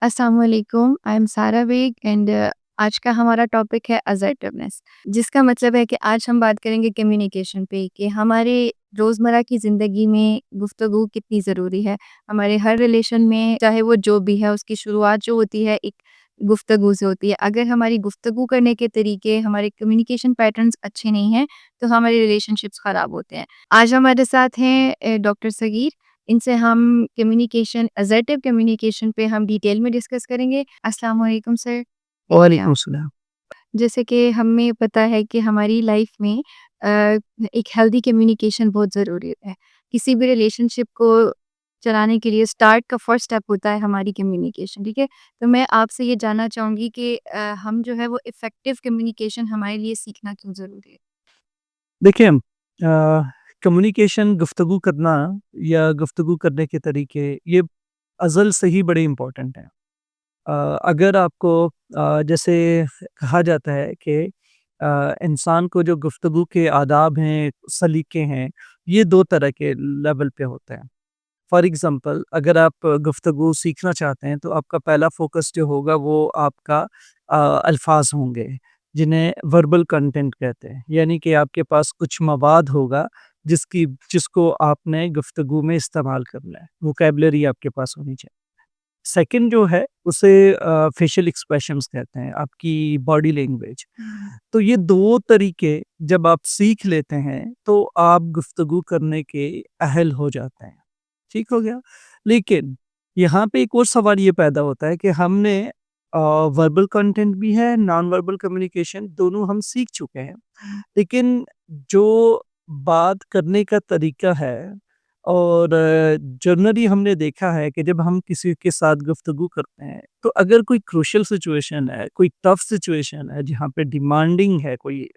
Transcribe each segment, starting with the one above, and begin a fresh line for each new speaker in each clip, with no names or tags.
अस्सलाम वालेकुम, I am सारा बेग एंड आज का हमारा टॉपिक है असर्टिवनेस, जिसका मतलब है कि आज हम बात करेंगे कम्युनिकेशन पे कि हमारे रोज़मर्रा की ज़िंदगी में गुफ्तगू कितनी ज़रूरी है। हमारे हर रिलेशन में चाहे वो जो भी है उसकी शुरुआत जो होती है एक गुफ्तगू से होती है। अगर हमारी गुफ्तगू करने के तरीके, हमारे कम्युनिकेशन पैटर्न्स अच्छे नहीं हैं, तो हमारे रिलेशनशिप्स ख़राब होते हैं। आज हमारे साथ हैं डॉक्टर सगीर। इनसे हम कम्युनिकेशन असर्टिव कम्युनिकेशन पे हम डिटेल में डिस्कस करेंगे। अस्सलाम वालेकुम सर।
वालेकुम सलाम।
जैसे कि हमें पता है कि हमारी लाइफ में अ, एक हेल्दी कम्युनिकेशन बहुत ज़रूरी है। किसी भी रिलेशनशिप को चलाने के लिए स्टार्ट का फर्स्ट स्टेप होता है हमारी कम्युनिकेशन, ठीक है? तो मैं आपसे ये जानना चाहूँगी कि हम जो है वो इफ़ेक्टिव कम्युनिकेशन हमारे लिए सीखना क्यों ज़रूरी है?
देखिए कम्युनिकेशन गुफ्तगू करना या गुफ्तगू करने के तरीके ये अज़ल से ही बड़े इम्पोर्टेंट हैं। अगर आपको जैसे कहा जाता है कि इंसान को जो गुफ्तगू के आदाब हैं, सलीके हैं, ये 2 तरह के लेवल पे होते हैं। फॉर एग्ज़ाम्पल अगर आप गुफ्तगू सीखना चाहते हैं तो आपका पहला फ़ोकस जो होगा वो आपका अल्फ़ाज़ होंगे, जिन्हें वर्बल कंटेंट कहते हैं। यानी कि आपके पास कुछ मवाद होगा जिसको आपने गुफ्तगू में इस्तेमाल करना है, वोकैब्युलरी आपके पास होनी चाहिए। सेकंड जो है उसे फेशियल एक्सप्रेशंस कहते हैं, आपकी बॉडी लैंग्वेज। तो ये 2 तरीके जब आप सीख लेते हैं तो आप गुफ्तगू करने के अहल हो जाते हैं। ठीक हो गया? लेकिन यहाँ पे एक और सवाल ये पैदा होता है कि हमने वर्बल कंटेंट भी है, नॉन वर्बल कम्युनिकेशन दोनों हम सीख चुके हैं। लेकिन जो बात करने का तरीका है और जनरली हमने देखा है कि जब हम किसी के साथ गुफ्तगू करते हैं, तो अगर कोई क्रूशियल सिचुएशन है, कोई टफ सिचुएशन है जहाँ पे डिमांडिंग है कोई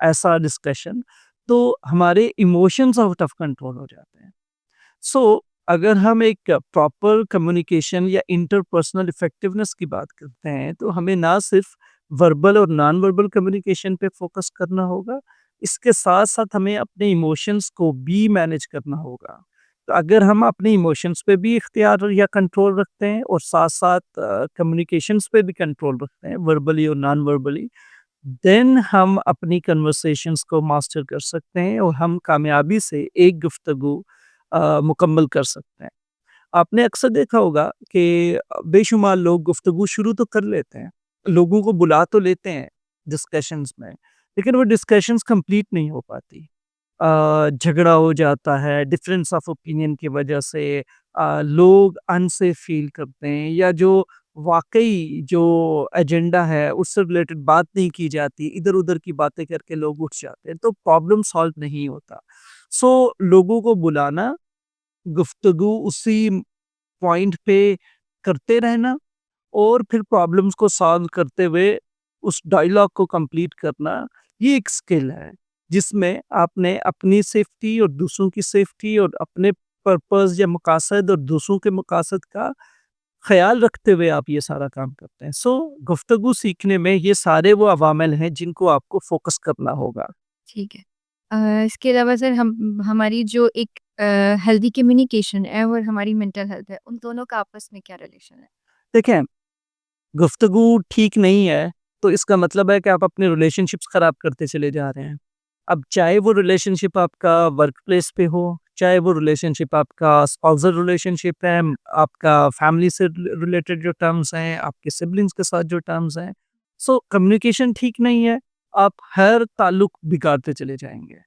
ऐसा डिस्कशन, तो हमारे इमोशंस आउट ऑफ कंट्रोल हो जाते हैं। सो अगर हम एक प्रॉपर कम्युनिकेशन या इंटरपर्सनल इफेक्टिवनेस की बात करते हैं, तो हमें ना सिर्फ वर्बल और नॉन वर्बल कम्युनिकेशन पे फोकस करना होगा, इसके साथ-साथ हमें अपने इमोशंस को भी मैनेज करना होगा। तो अगर हम अपने इमोशंस पे भी इख्तियार या कंट्रोल रखते हैं और साथ-साथ कम्युनिकेशंस पे भी कंट्रोल रखते हैं, वर्बली और नॉन वर्बली, देन हम अपनी कन्वर्सेशंस को मास्टर कर सकते हैं और हम कामयाबी से एक गुफ्तगू मुकम्मल कर सकते हैं। आपने अक्सर देखा होगा कि बेशुमार लोग गुफ्तगू शुरू तो कर लेते हैं, लोगों को बुला तो लेते हैं डिस्कशंस में, लेकिन वो डिस्कशंस कंप्लीट नहीं हो पाती। झगड़ा हो जाता है, डिफरेंस ऑफ ओपिनियन की वजह से लोग अनसेफ फ़ील करते हैं या जो वाक़ई जो एजेंडा है, उससे रिलेटेड बात नहीं की जाती, इधर-उधर की बातें करके लोग उठ जाते हैं, तो प्रॉब्लम सॉल्व नहीं होता। सो लोगों को बुलाना, गुफ्तगू उसी पॉइंट पे करते रहना और फिर प्रॉब्लम्स को सॉल्व करते हुए उस डायलॉग को कंप्लीट करना, ये एक स्किल है, जिसमें आपने अपनी सेफ्टी और दूसरों की सेफ्टी और अपने पर्पस या मकासद और दूसरों के मकासद का ख़्याल रखते हुए आप ये सारा काम करते हैं। सो गुफ्तगू सीखने में ये सारे वो अवामिल हैं जिनको आपको फ़ोकस करना होगा।
ठीक है। इसके अलावा सर हम हमारी जो एक हेल्दी कम्युनिकेशन है और हमारी मेंटल हेल्थ है, उन दोनों का आपस में क्या रिलेशन है?
देखें, गुफ्तगू ठीक नहीं है, तो इसका मतलब है कि आप अपने रिलेशनशिप्स ख़राब करते चले जा रहे हैं। अब चाहे वो रिलेशनशिप आपका वर्क प्लेस पे हो, चाहे वो रिलेशनशिप आपका स्पाउसल रिलेशनशिप है, आपका फैमिली से रिलेटेड जो टर्म्स हैं, आपके सिबलिंग्स के साथ जो टर्म्स हैं। सो कम्युनिकेशन ठीक नहीं है, आप हर ताल्लुक बिगाड़ते चले जाएँगे।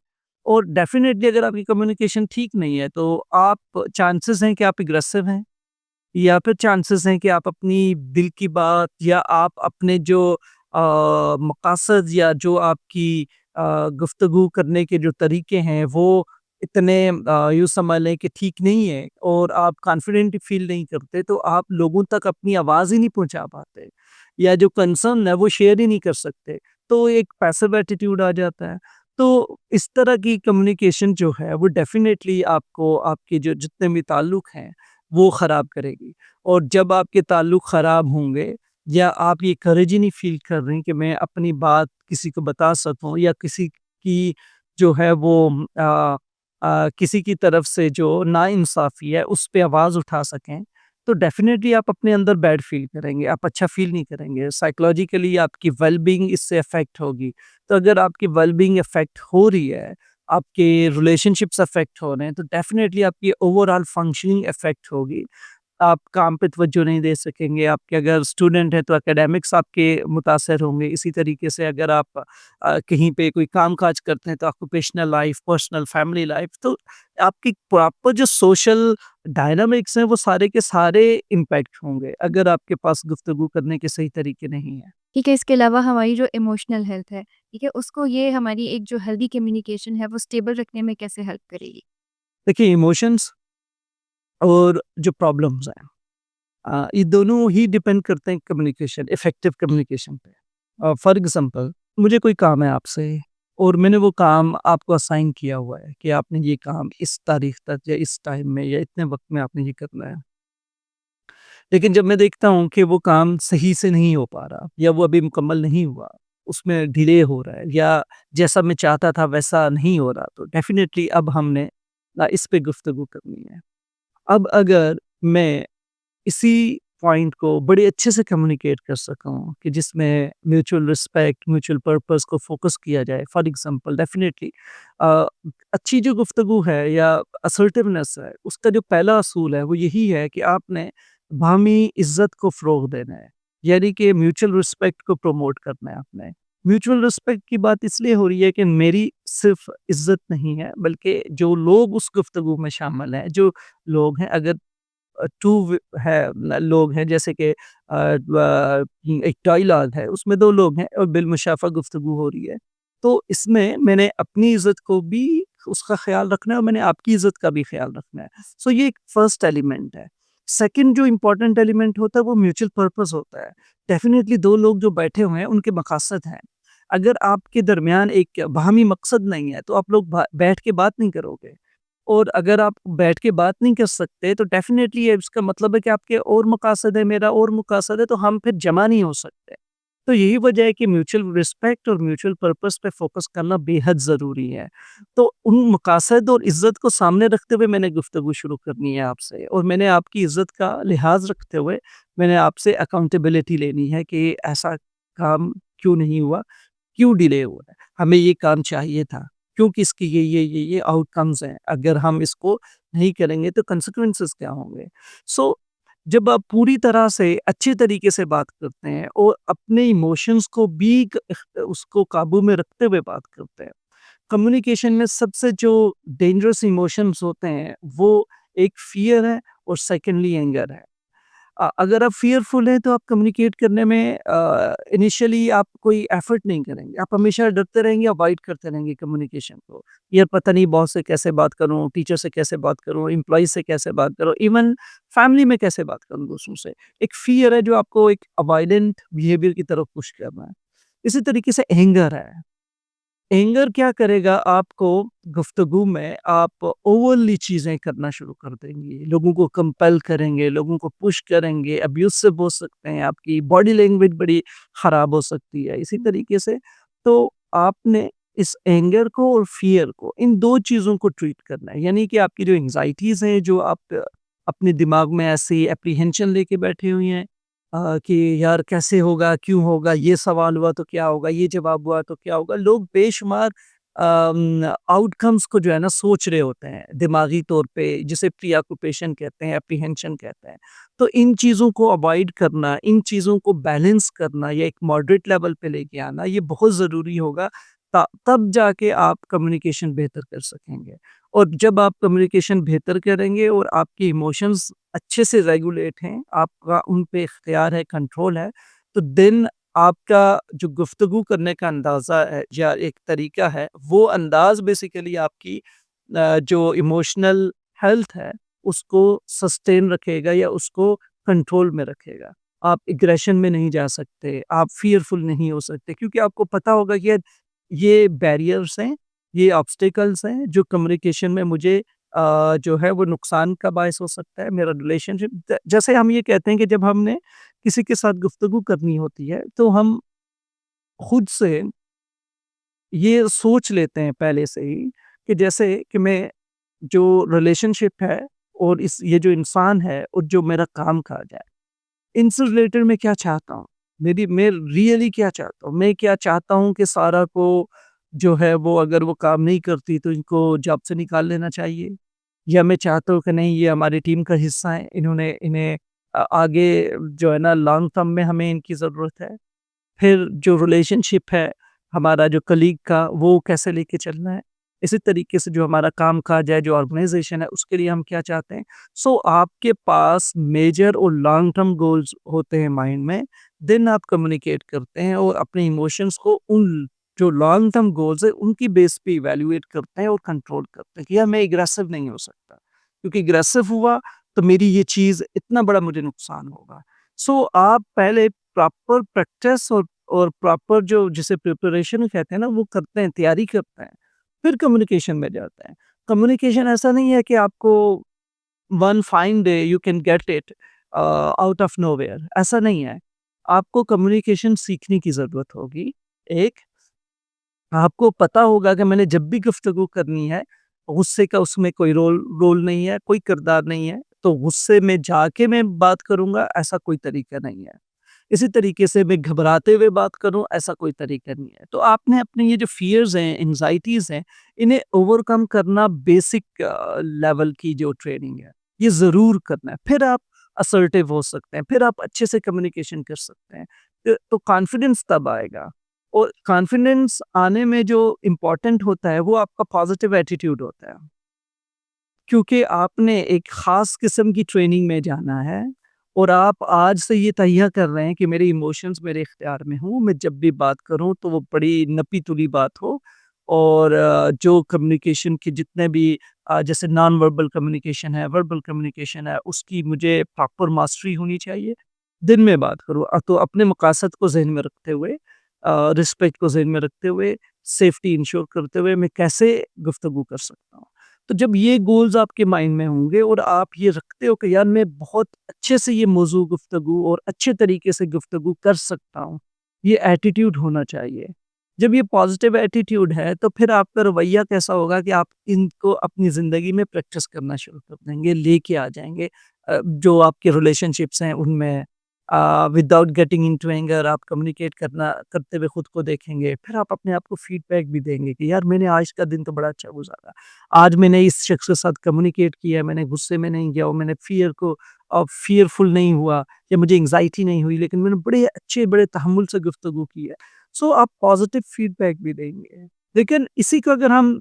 और डेफ़िनेटली अगर आपकी कम्युनिकेशन ठीक नहीं है, तो आप चांसेस हैं कि आप एग्रेसिव हैं। या फिर चांसेस हैं कि आप अपनी दिल की बात या आप अपने जो मकासद या जो आपकी गुफ्तगू करने के जो तरीके हैं वो इतने यूँ समझ लें कि ठीक नहीं है और आप कॉन्फिडेंट फील नहीं करते तो आप लोगों तक अपनी आवाज़ ही नहीं पहुँचा पाते या जो कंसर्न है वो शेयर ही नहीं कर सकते। तो एक पैसिव एटीट्यूड आ जाता है। तो इस तरह की कम्युनिकेशन जो है वो डेफ़िनेटली आपको आपके जो जितने भी ताल्लुक हैं वो ख़राब करेगी। और जब आपके ताल्लुक ख़राब होंगे या आप ये करेज ही नहीं फ़ील कर रही कि मैं अपनी बात किसी को बता सकूँ या किसी की जो है वो किसी की तरफ से जो नाइंसाफ़ी है उस पे आवाज़ उठा सकें, तो डेफ़िनेटली आप अपने अंदर बैड फ़ील करेंगे, आप अच्छा फ़ील नहीं करेंगे, साइकोलॉजिकली आपकी वेल-बीइंग इससे अफ़ेक्ट होगी। तो अगर आपकी वेल-बीइंग अफ़ेक्ट हो रही है, आपके रिलेशनशिप्स अफ़ेक्ट हो रहे हैं, तो डेफ़िनेटली आपकी ओवरऑल फंक्शनिंग अफ़ेक्ट होगी। आप काम पे तवज्जो नहीं दे सकेंगे, आपके अगर स्टूडेंट हैं तो एकेडमिक्स आपके मुतासर होंगे। इसी तरीके से अगर आप कहीं पे कोई काम-काज करते हैं तो occupational life, personal family life, तो आपकी प्रॉपर जो सोशल डायनामिक्स हैं वो सारे के सारे इम्पैक्ट होंगे, अगर आपके पास गुफ्तगू करने के सही तरीके नहीं हैं।
ठीक है, इसके अलावा हमारी जो इमोशनल हेल्थ है, ठीक है, उसको ये हमारी एक जो हेल्दी कम्युनिकेशन है, वो स्टेबल रखने में कैसे हेल्प करेगी?
देखिए इमोशंस और जो प्रॉब्लम्स हैं, ये दोनों ही डिपेंड करते हैं कम्युनिकेशन, इफेक्टिव कम्युनिकेशन पे। फॉर एग्जांपल, मुझे कोई काम है आपसे और मैंने वो काम आपको असाइन किया हुआ है कि आपने ये काम इस तारीख तक या इस टाइम में या इतने वक्त में आपने ये करना है। लेकिन जब मैं देखता हूँ कि वो काम सही से नहीं हो पा रहा या वो अभी मुकम्मल नहीं हुआ, उसमें डिले हो रहा है या जैसा मैं चाहता था वैसा नहीं हो रहा, तो डेफिनेटली अब हमने इस पे गुफ्तगू करनी है। अब अगर मैं इसी पॉइंट को बड़े अच्छे से कम्युनिकेट कर सकूँ कि जिसमें म्यूचुअल रिस्पेक्ट, म्यूचुअल पर्पस को फ़ोकस किया जाए। फॉर एग्ज़ाम्पल डेफ़िनेटली अ, अच्छी जो गुफ्तगू है या असर्टिवनेस है, उसका जो पहला असूल है वो यही है कि आपने बाहमी इज़्ज़त को फ़रोग़ देना है। यानी कि म्यूचुअल रिस्पेक्ट को प्रमोट करना है आपने। म्यूचुअल रिस्पेक्ट की बात इसलिए हो रही है कि मेरी सिर्फ़ इज़्ज़त नहीं है, बल्कि जो लोग उस गुफ्तगू में शामिल हैं, जो लोग हैं, अगर टू है लोग हैं, जैसे कि एक डायलॉग है उसमें 2 लोग हैं और बिलमुशाफ़ा गुफ्तगू हो रही है। तो इसमें मैंने अपनी इज़्ज़त को भी उसका ख़्याल रखना है और मैंने आपकी इज़्ज़त का भी ख़्याल रखना है। सो ये एक फर्स्ट एलिमेंट है। सेकंड जो इम्पोर्टेंट एलिमेंट होता है वो म्यूचुअल पर्पस होता है। डेफ़िनिटली 2 लोग जो बैठे हुए हैं उनके मकासद हैं। अगर आपके दरमियान एक बाहमी मकसद नहीं है तो आप लोग बैठ के बात नहीं करोगे। और अगर आप बैठ के बात नहीं कर सकते तो डेफ़िनेटली ये इसका मतलब है कि आपके और मकासद है, मेरा और मकासद है, तो हम फिर जमा नहीं हो सकते। तो यही वजह है कि म्यूचुअल रिस्पेक्ट और म्यूचुअल पर्पस पे फ़ोकस करना बेहद ज़रूरी है। तो उन मकासद और इज़्ज़त को सामने रखते हुए मैंने गुफ्तगू शुरू करनी है आपसे और मैंने आपकी इज़्ज़त का लिहाज़ रखते हुए मैंने आपसे अकाउंटेबिलिटी लेनी है कि ऐसा काम क्यों नहीं हुआ? क्यों डिले हुआ है? हमें ये काम चाहिए था, क्योंकि इसके ये आउटकम्स हैं। अगर हम इसको नहीं करेंगे तो consequences क्या होंगे? सो जब आप पूरी तरह से अच्छे तरीके से बात करते हैं और अपने इमोशंस को भी उसको काबू में रखते हुए बात करते हैं। कम्युनिकेशन में सबसे जो डेंजरस इमोशंस होते हैं, वो एक फ़ियर है और सेकंडली एंगर है। अगर आप फ़ियरफुल हैं तो आप कम्युनिकेट करने में इनिशियली आप कोई एफ़र्ट नहीं करेंगे। आप हमेशा डरते रहेंगे, अवॉइड करते रहेंगे कम्युनिकेशन को। यार पता नहीं बॉस से कैसे बात करूँ, टीचर से कैसे बात करूँ, एम्प्लॉयी से कैसे बात करूँ, इवन फैमिली में कैसे बात करूँ दूसरों से। एक फ़ियर है जो आपको एक अवॉइडेंट बिहेवियर की तरफ पुश कर रहा है। इसी तरीके से एंगर है। एंगर क्या करेगा आपको गुफ्तगू में आप ओवरली चीज़ें करना शुरू कर देंगी। लोगों को कंपेल करेंगे, लोगों को पुश करेंगे, अब्यूसिव हो सकते हैं, आपकी बॉडी लैंग्वेज बड़ी ख़राब हो सकती है। इसी तरीके से तो आपने इस एंगर को और फ़ियर को, इन 2 चीज़ों को ट्रीट करना है। यानी कि आपकी जो एंग्ज़ायटीज़ हैं, जो आप अपने दिमाग में ऐसी एप्रीहेंशन लेके बैठे हुए हैं कि यार कैसे होगा, क्यों होगा, ये सवाल हुआ तो क्या होगा, ये जवाब हुआ तो क्या होगा? लोग बेशुमार आउटकम्स को जो है ना सोच रहे होते हैं, दिमागी तौर पे जिसे प्रीऑक्यूपेशन कहते हैं, एप्रीहेंशन कहते हैं। तो इन चीज़ों को अवॉइड करना, इन चीज़ों को बैलेंस करना या एक मॉडरेट लेवल पे लेके आना, ये बहुत ज़रूरी होगा तब जाके आप कम्युनिकेशन बेहतर कर सकेंगे। और जब आप कम्युनिकेशन बेहतर करेंगे और आपके इमोशंस अच्छे से रेगुलेट हैं, आपका उन पे इख्तियार है, कंट्रोल है, तो देन आपका जो गुफ्तगू करने का अंदाज़ा है या एक तरीका है, वो अंदाज़ बेसिकली आपकी जो इमोशनल हेल्थ है, उसको सस्टेन रखेगा या उसको कंट्रोल में रखेगा। आप एग्रेशन में नहीं जा सकते, आप फ़ियरफुल नहीं हो सकते क्योंकि आपको पता होगा कि यार ये बैरियर्स हैं, ये ऑब्स्टेकल्स हैं जो कम्युनिकेशन में मुझे जो है वो नुकसान का बायस हो सकता है, मेरा रिलेशनशिप जैसे हम ये कहते हैं कि जब हमने किसी के साथ गुफ्तगू करनी होती है, तो हम खुद से ये सोच लेते हैं पहले से ही कि जैसे कि मैं जो रिलेशनशिप है, और इस ये जो इंसान है और जो मेरा काम-काज है, इनसे रिलेटेड मैं क्या चाहता हूँ? मैं रियली क्या चाहता हूँ? मैं क्या चाहता हूँ कि सारा को जो है वो अगर वो काम नहीं करती तो इनको जॉब से निकाल लेना चाहिए? या मैं चाहता हूँ कि नहीं ये हमारी टीम का हिस्सा है, इन्हें आगे जो है ना लॉन्ग टर्म में हमें इनकी ज़रूरत है। फिर जो रिलेशनशिप है हमारा जो कलीग का वो कैसे लेके चलना है। इसी तरीके से जो हमारा काम-काज है, जो ऑर्गनाइज़ेशन है उसके लिए हम क्या चाहते हैं। सो आपके पास मेजर और लॉन्ग टर्म गोल्स होते हैं माइंड में, देन आप कम्युनिकेट करते हैं और अपने इमोशंस को उन जो लॉन्ग टर्म गोल्स है उनकी बेस पे इवैल्यूएट करते हैं और कंट्रोल करते हैं कि यार मैं एग्रेसिव नहीं हो सकता। क्योंकि एग्रेसिव हुआ तो मेरी ये चीज़ इतना बड़ा मुझे नुकसान होगा। सो आप पहले प्रॉपर प्रैक्टिस और प्रॉपर जो जिसे प्रिपरेशन कहते हैं ना वो करते हैं, तैयारी करते हैं, फिर कम्युनिकेशन में जाते हैं। कम्युनिकेशन ऐसा नहीं है कि आपको one fine day you can get it out of nowhere ऐसा नहीं है। आपको कम्युनिकेशन सीखने की ज़रूरत होगी। एक आपको पता होगा कि मैंने जब भी गुफ्तगू करनी है, गुस्से का उसमें कोई रोल रोल नहीं है, कोई किरदार नहीं है, तो गुस्से में जाके मैं बात करूँगा, ऐसा कोई तरीका नहीं है। इसी तरीके से मैं घबराते हुए बात करूँ, ऐसा कोई तरीका नहीं है। तो आपने अपने ये जो फ़ियर्स हैं, एंग्ज़ायटीज़ हैं, इन्हें ओवरकम करना बेसिक लेवल की जो ट्रेनिंग है, ये ज़रूर करना है। फिर आप असर्टिव हो सकते हैं, फिर आप अच्छे से कम्युनिकेशन कर सकते हैं। तो कॉन्फिडेंस तब आएगा और कॉन्फिडेंस आने में जो इम्पोर्टेंट होता है, वो आपका पॉज़िटिव एटीट्यूड होता है। क्योंकि आपने एक ख़ास किस्म की ट्रेनिंग में जाना है और आप आज से ये तहिया कर रहे हैं कि मेरे इमोशंस मेरे इख्तियार में हों, मैं जब भी बात करूँ तो वो बड़ी नपी-तुली बात हो और जो कम्युनिकेशन के जितने भी जैसे नॉन वर्बल कम्युनिकेशन है, वर्बल कम्युनिकेशन है, उसकी मुझे प्रॉपर मास्टरी होनी चाहिए। दिन में बात करूँ तो अपने मकासद को ज़हन में रखते हुए रिस्पेक्ट को ज़हन में रखते हुए, सेफ्टी इंश्योर करते हुए मैं कैसे गुफ्तगू कर सकता हूँ। तो जब ये गोल्स आपके माइंड में होंगे और आप ये रखते हो कि यार मैं बहुत अच्छे से ये मौज़ू गुफ्तगू और अच्छे तरीके से गुफ्तगू कर सकता हूँ, ये एटीट्यूड होना चाहिए। जब ये पॉज़िटिव एटीट्यूड है तो फिर आपका रवैया कैसा होगा कि आप इनको अपनी ज़िंदगी में प्रैक्टिस करना शुरू कर देंगे, लेके आ जाएँगे जो आपके रिलेशनशिप्स हैं उनमें विदाउट गेटिंग इंटू एंगर आप कम्युनिकेट करना करते हुए खुद को देखेंगे। फिर आप अपने आप को फीडबैक भी देंगे कि यार मैंने आज का दिन तो बड़ा अच्छा गुज़ारा। आज मैंने इस शख्स के साथ कम्युनिकेट किया, मैंने गुस्से में नहीं गया और मैंने फ़ियरफुल नहीं हुआ या मुझे एंग्ज़ायटी नहीं हुई, लेकिन मैंने बड़े अच्छे, बड़े तहम्मुल से गुफ्तगू की है। सो आप पॉज़िटिव फ़ीडबैक भी देंगे। लेकिन इसी को अगर हम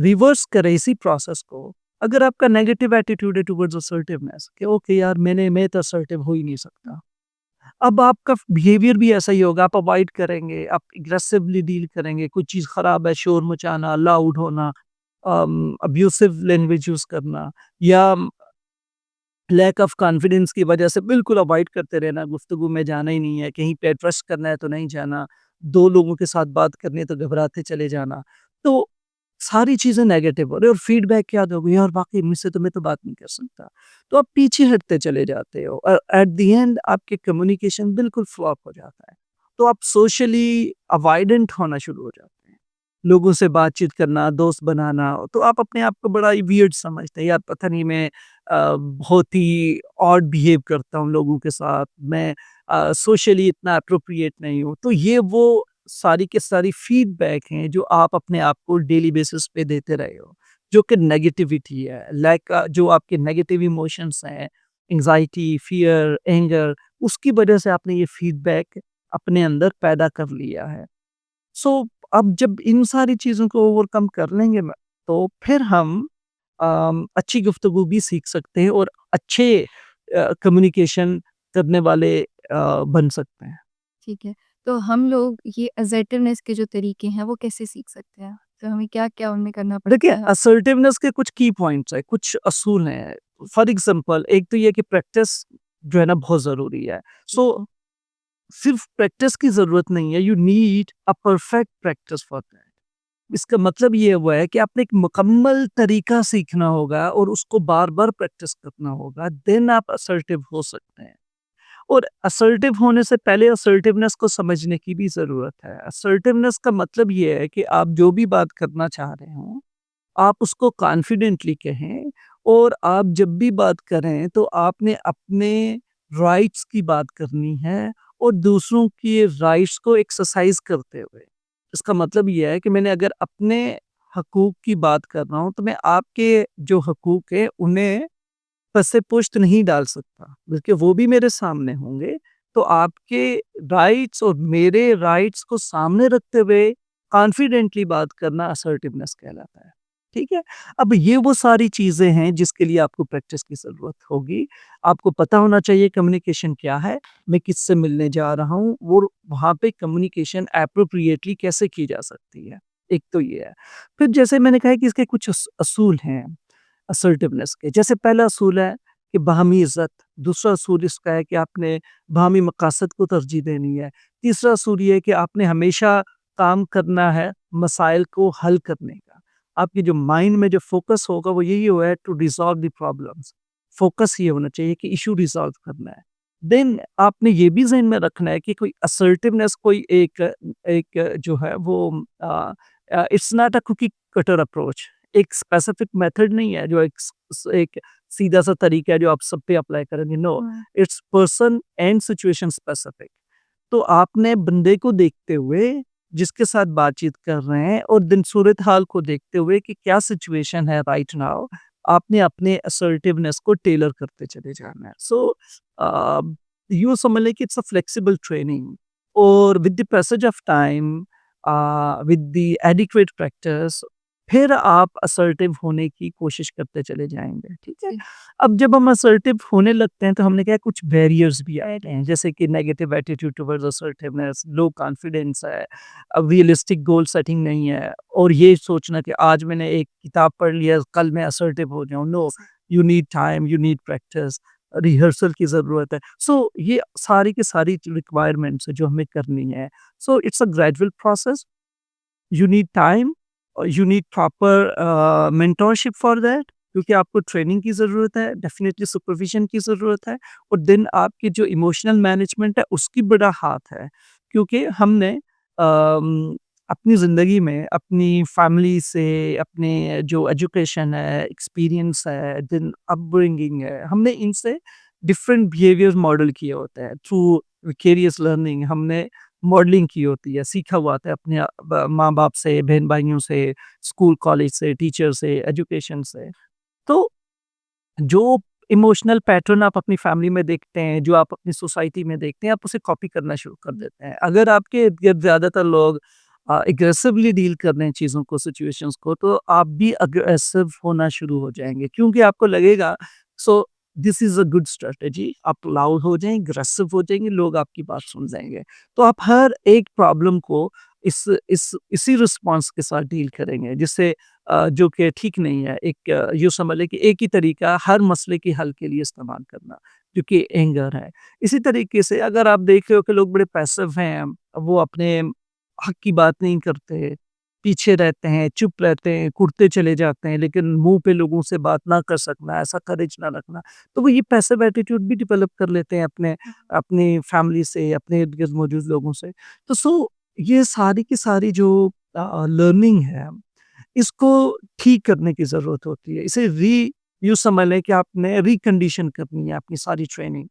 रिवर्स करें इसी प्रोसेस को, अगर आपका नेगेटिव एटीट्यूड है टुवर्ड्स असर्टिवनेस कि ओके यार मैं तो असर्टिव हो ही नहीं सकता। अब आपका बिहेवियर भी ऐसा ही होगा, आप अवॉइड करेंगे, आप एग्रेसिवली डील करेंगे, कोई चीज़ खराब है, शोर मचाना, लाउड होना, अब्यूसिव लैंग्वेज यूज़ करना या लैक ऑफ कॉन्फिडेंस की वजह से बिल्कुल अवॉइड करते रहना, गुफ्तगू में जाना ही नहीं है, कहीं पे ट्रस्ट करना है तो नहीं जाना, 2 लोगों के साथ बात करनी है तो घबराते चले जाना। तो सारी चीज़ें नेगेटिव हो रही है और फीडबैक क्या दोगे यार वाक़ई मुझसे तो मैं तो बात नहीं कर सकता। तो आप पीछे हटते चले जाते हो और एट द एंड आपके कम्युनिकेशन बिल्कुल फ्लॉप हो जाता है। तो आप सोशली अवॉइडेंट होना शुरू हो जाते हैं। लोगों से बातचीत करना, दोस्त बनाना, तो आप अपने आप को बड़ा ही वियर्ड समझते हैं, यार पता नहीं मैं बहुत ही ऑड बिहेव करता हूँ लोगों के साथ, मैं सोशली इतना एप्रोप्रिएट नहीं हूँ। तो ये वो सारी की सारी फीडबैक हैं जो आप अपने आप को डेली बेसिस पे देते रहे हो, जो कि नेगेटिविटी है, जो आपके नेगेटिव इमोशंस हैं, एंग्ज़ायटी, फ़ियर, एंगर, उसकी वजह से आपने ये फीडबैक अपने अंदर पैदा कर लिया है। सो अब जब इन सारी चीज़ों को ओवरकम कर लेंगे ना, तो फिर हम अच्छी गुफ्तगू भी सीख सकते हैं और अच्छे कम्युनिकेशन करने वाले बन सकते हैं।
ठीक है। तो हम लोग ये असर्टिवनेस के जो तरीके हैं वो कैसे सीख सकते हैं? तो हमें क्या-क्या उनमें करना
देखिए,
पड़ता है?
असर्टिवनेस के कुछ की पॉइंट्स हैं, कुछ असूल हैं। फॉर एग्ज़ाम्पल एक तो ये है कि प्रैक्टिस जो है ना बहुत ज़रूरी है। सो सिर्फ़ प्रैक्टिस की ज़रूरत नहीं है, you need a perfect practice for that. इसका मतलब ये हुआ है कि आपने एक मुकम्मल तरीका सीखना होगा और उसको बार-बार प्रैक्टिस करना होगा, देन आप असर्टिव हो सकते हैं। और असर्टिव होने से पहले असर्टिवनेस को समझने की भी ज़रूरत है। असर्टिवनेस का मतलब ये है कि आप जो भी बात करना चाह रहे हो, आप उसको कॉन्फिडेंटली कहें और आप जब भी बात करें तो आपने अपने राइट्स की बात करनी है और दूसरों के राइट्स को एक्सरसाइज करते हुए। इसका मतलब ये है कि मैंने अगर अपने हकूक की बात कर रहा हूँ तो मैं आपके जो हकूक है उन्हें पसे पुष्ट नहीं डाल सकता, बल्कि वो भी मेरे सामने होंगे। तो आपके राइट्स और मेरे राइट्स को सामने रखते हुए कॉन्फिडेंटली बात करना असर्टिवनेस कहलाता है। ठीक है? अब ये वो सारी चीज़ें हैं जिसके लिए आपको प्रैक्टिस की ज़रूरत होगी। आपको पता होना चाहिए कम्युनिकेशन क्या है, मैं किससे मिलने जा रहा हूँ और वहाँ पे कम्युनिकेशन एप्रोप्रिएटली कैसे की जा सकती है। एक तो ये है। फिर जैसे मैंने कहा कि इसके कुछ असूल हैं। असर्टिवनेस के। जैसे पहला असूल है कि बाहमी इज़्ज़त, दूसरा असूल इसका है कि आपने बाहमी मकासद को तरजीह देनी है, तीसरा असूल ये है कि आपने हमेशा काम करना है मसाइल को हल करने का। आपके जो माइंड में जो फ़ोकस होगा वो यही होगा to resolve the problems. Focus ये होना चाहिए कि इश्यू रिज़ॉल्व करना है। देन आपने ये भी ज़हन में रखना है कि कोई असर्टिवनेस कोई एक एक जो है वो it's not a cookie cutter approach. एक स्पेसिफिक मेथड नहीं है जो एक सीधा-सा तरीका है जो आप सब पे अप्लाई करेंगे, no, it's person and situation specific. तो आपने बंदे को देखते हुए, जिसके साथ बातचीत कर रहे हैं और दिन सूरत-हाल को देखते हुए कि क्या सिचुएशन है राइट नाउ, आपने अपने असर्टिवनेस को टेलर करते चले जाना है। सो अ, यूँ समझ लें कि इट्स अ फ्लेक्सिबल ट्रेनिंग और with the passage of time with the adequate practice फिर आप असर्टिव होने की कोशिश करते चले जाएँगे, ठीक है?
जी।
अब जब हम असर्टिव होने लगते हैं तो हमने क्या कुछ बैरियर्स भी आते हैं जैसे कि negative attitude towards assertiveness, low confidence है, अब रियलिस्टिक गोल सेटिंग नहीं है और ये सोचना कि आज मैंने एक किताब पढ़ लिया कल मैं असर्टिव हो जाऊँ, no, you need time, you need practice, rehearsal की ज़रूरत है। सो ये सारी की सारी रिक्वायरमेंट्स है जो हमें करनी है। So it's a gradual process, you need time और you need proper mentorship for that क्योंकि आपको ट्रेनिंग की ज़रूरत है, डेफ़िनिटली सुपरविज़न की ज़रूरत है और देन आपकी जो इमोशनल मैनेजमेंट है, उसकी बड़ा हाथ है। क्योंकि हमने अपनी ज़िंदगी में अपनी फैमिली से, अपने जो एजुकेशन है, एक्सपीरियंस है, देन अपब्रिंगिंग है, हमने इनसे डिफरेंट बिहेवियर मॉडल किए होते हैं थ्रू विकेरियस लर्निंग हमने मॉडलिंग की होती है, सीखा हुआ होता है अपने माँ-बाप से, बहन-भाइयों से, स्कूल कॉलेज से, टीचर से, एजुकेशन से। तो जो इमोशनल पैटर्न आप अपनी फैमिली में देखते हैं, जो आप अपनी सोसाइटी में देखते हैं, आप उसे कॉपी करना शुरू कर देते हैं। अगर आपके इर्द-गिर्द ज़्यादातर लोग एग्रेसिवली डील कर रहे हैं चीज़ों को, सिचुएशंस को, तो आप भी अग्रेसिव होना शुरू हो जाएँगे क्योंकि आपको लगेगा so this is a good strategy. आप लाउड हो जाएँ, एग्रेसिव हो जाएँगे, लोग आपकी बात सुन जाएँगे। तो आप हर एक प्रॉब्लम को इसी रिस्पॉन्स के साथ डील करेंगे जिससे जो कि ठीक नहीं है। एक यूँ समझ लें कि एक ही तरीका हर मसले के हल के लिए इस्तेमाल करना, जो कि एंगर है। इसी तरीके से अगर आप देख रहे हो कि लोग बड़े पैसिव हैं, वो अपने हक की बात नहीं करते, पीछे रहते हैं, चुप रहते हैं, कुढ़ते चले जाते हैं, लेकिन मुँह पे लोगों से बात ना कर सकना, ऐसा करेज ना रखना, तो वो ये पैसिव एटीट्यूड भी डेवलप कर लेते हैं अपनी फैमिली से, अपने इर्द-गिर्द मौजूद लोगों से। तो ये सारी की सारी जो लर्निंग है इसको ठीक करने की ज़रूरत होती है। इसे यूँ समझ लें कि आपने रिकंडीशन करनी है अपनी सारी ट्रेनिंग।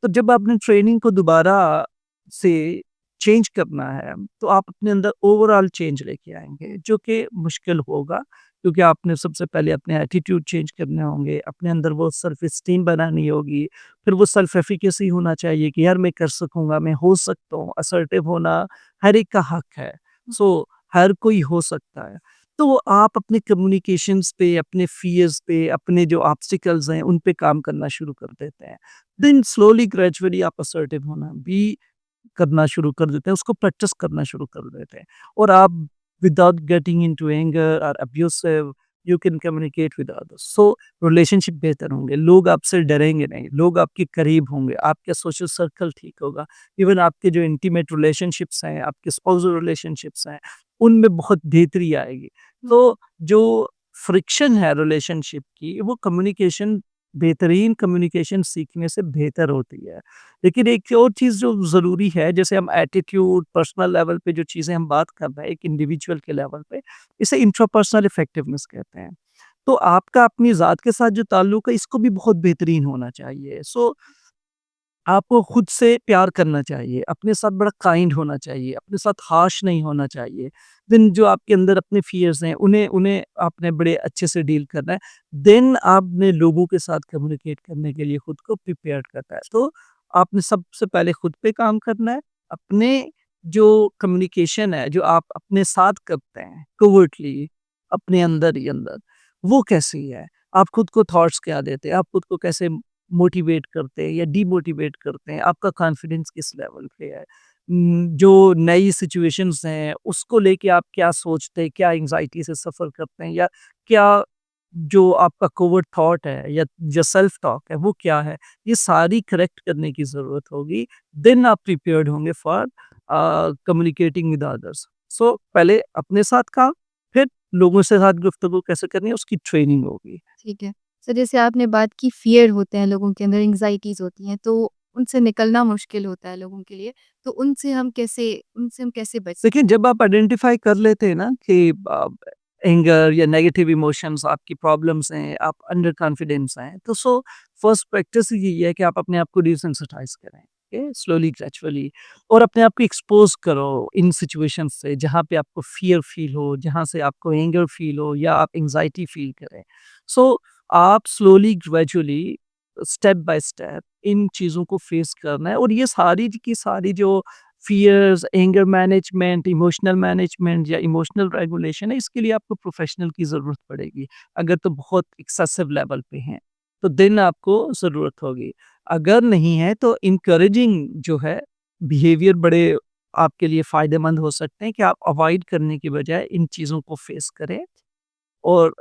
तो जब आपने ट्रेनिंग को दोबारा से चेंज करना है, तो आप अपने अंदर ओवरऑल चेंज लेके आएँगे, जो कि मुश्किल होगा क्योंकि आपने सबसे पहले अपने एटीट्यूड चेंज करने होंगे, अपने अंदर वो सेल्फ एस्टीम बनानी होगी, फिर वो सेल्फ एफिकेसी होना चाहिए कि यार मैं कर सकूँगा, मैं हो सकता हूँ, असर्टिव होना हर एक का हक है। सो हर कोई हो सकता है। तो आप अपने कम्युनिकेशंस पे, अपने फ़ियर्स पे, अपने जो ऑब्स्टिकल्स हैं, उन पे काम करना शुरू कर देते हैं। देन स्लोली ग्रेजुअली आप असर्टिव होना भी करना शुरू कर देते हैं, उसको प्रैक्टिस करना शुरू कर देते हैं और आप विदाउट गेटिंग इनटू एंगर और abusive you can communicate with others. So relationship बेहतर होंगे, लोग आपसे डरेंगे नहीं, लोग आपके करीब होंगे, आपका सोशल सर्कल ठीक होगा। इवन आपके जो इंटीमेट रिलेशनशिप्स हैं, आपके स्पाउसल रिलेशनशिप्स हैं, उनमें बहुत बेहतरी आएगी। तो जो फ्रिक्शन है रिलेशनशिप की, वो कम्युनिकेशन बेहतरीन कम्युनिकेशन सीखने से बेहतर होती है। लेकिन एक और चीज़ जो ज़रूरी है, जैसे हम एटीट्यूड, पर्सनल लेवल पे जो चीज़ें हम बात कर रहे हैं, एक इंडिविजुअल के लेवल पे, इसे इंट्रापर्सनल इफेक्टिवनेस कहते हैं। तो आपका अपनी ज़ात के साथ जो ताल्लुक है इसको भी बहुत बेहतरीन होना चाहिए। सो आपको खुद से प्यार करना चाहिए, अपने साथ बड़ा काइंड होना चाहिए, अपने साथ हार्श नहीं होना चाहिए। देन जो आपके अंदर अपने फ़ियर्स हैं, उन्हें उन्हें आपने बड़े अच्छे से डील करना है। देन आपने लोगों के साथ कम्युनिकेट करने के लिए खुद को प्रिपेयर्ड करना है। तो आपने सबसे पहले खुद पे काम करना है। अपने जो कम्युनिकेशन है, जो आप अपने साथ करते हैं कोवर्टली अपने अंदर ही अंदर, वो कैसी है? आप खुद को थॉट्स क्या देते हैं? आप खुद को कैसे मोटिवेट करते हैं या डीमोटिवेट करते हैं, आपका कॉन्फिडेंस किस लेवल पे है। जो नई सिचुएशंस हैं, उसको लेके आप क्या सोचते हैं, क्या एंग्ज़ायटी से सफ़र करते हैं या क्या जो आपका कोवर्ट थॉट है या जो सेल्फ टॉक है, वो क्या है? ये सारी करेक्ट करने की ज़रूरत होगी, देन आप प्रिपेयर्ड होंगे फॉर कम्युनिकेटिंग विद अदर्स। सो पहले अपने साथ काम, फिर लोगों से साथ गुफ्तगू कैसे करनी है, उसकी ट्रेनिंग होगी।
ठीक है। सर जैसे आपने बात की फ़ियर होते हैं लोगों के अंदर, एंग्ज़ायटीज़ होती हैं, तो उनसे निकलना मुश्किल होता है लोगों के लिए। तो उनसे हम कैसे बच
देखिए,
सकते हैं?
जब आप आइडेंटिफ़ाई कर लेते हैं ना कि एंगर या नेगेटिव इमोशंस आपकी प्रॉब्लम्स हैं, आप अंडर कॉन्फिडेंस हैं, तो फर्स्ट प्रैक्टिस यही है कि आप अपने आप को डिसेंसिटाइज़ करें, ओके? स्लोली, ग्रेजुअली और अपने आप को एक्सपोज़ करो इन सिचुएशंस से जहाँ पे आपको फ़ियर फ़ील हो, जहाँ से आपको एंगर फ़ील हो या आप एंग्ज़ायटी फ़ील करें। सो आप slowly, gradually, step by step in चीज़ों को फ़ेस करना है और ये सारी की सारी जो fears, anger management, emotional management या इमोशनल रेगुलेशन है, इसके लिए आपको प्रोफ़ेशनल की ज़रूरत पड़ेगी। अगर तो बहुत एक्सेसिव लेवल पे हैं, तो देन आपको ज़रूरत होगी। अगर नहीं है तो एनकरेजिंग जो है बिहेवियर बड़े आपके लिए फ़ायदेमंद हो सकते हैं कि आप अवॉइड करने की बजाय इन चीज़ों को फ़ेस करें और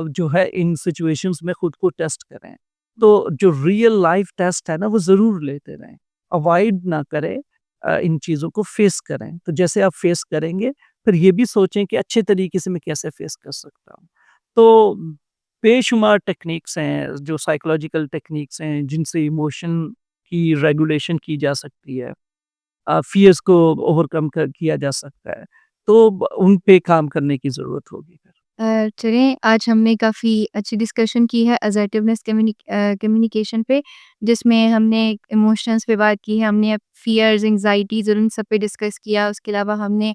जो है इन सिचुएशंस में खुद को टेस्ट करें। तो जो रियल लाइफ़ टेस्ट है ना, वो ज़रूर लेते रहें। अवॉइड ना करें इन चीज़ों को फेस करें। तो जैसे आप फेस करेंगे, फिर ये भी सोचें कि अच्छे तरीके से मैं कैसे फेस कर सकता हूँ। तो बेशुमार टेक्निक्स हैं, जो साइकोलॉजिकल टेक्निक्स हैं, जिनसे इमोशन की रेगुलेशन की जा सकती है। फ़ियर्स को ओवरकम कर किया जा सकता है। तो ब उन पे काम करने की ज़रूरत होगी फिर।
चलें आज हमने काफ़ी अच्छी डिस्कशन की है असर्टिवनेस कम्युनिकेशन पे, जिसमें हमने इमोशंस पे बात की है, हमने फ़ियर्स, एंग्ज़ायटीज़ और उन सब पे डिस्कस किया। उसके अलावा हमने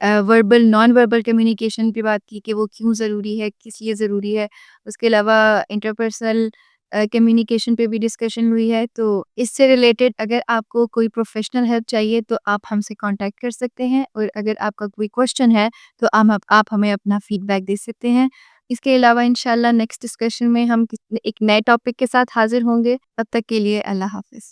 वर्बल, नॉन वर्बल कम्युनिकेशन पे बात की कि वो क्यों ज़रूरी है, किस लिए ज़रूरी है। उसके अलावा इंटरपर्सनल कम्युनिकेशन पे भी डिस्कशन हुई है। तो इससे रिलेटेड अगर आपको कोई प्रोफ़ेशनल हेल्प चाहिए तो आप हमसे कॉन्टैक्ट कर सकते हैं और अगर आपका कोई क्वेश्चन है तो आप हमें अपना फ़ीडबैक दे सकते हैं। इसके अलावा इंशाल्लाह नेक्स्ट डिस्कशन में हम किस एक नए टॉपिक के साथ हाज़िर होंगे। तब तक के लिए अल्लाह हाफ़िज़।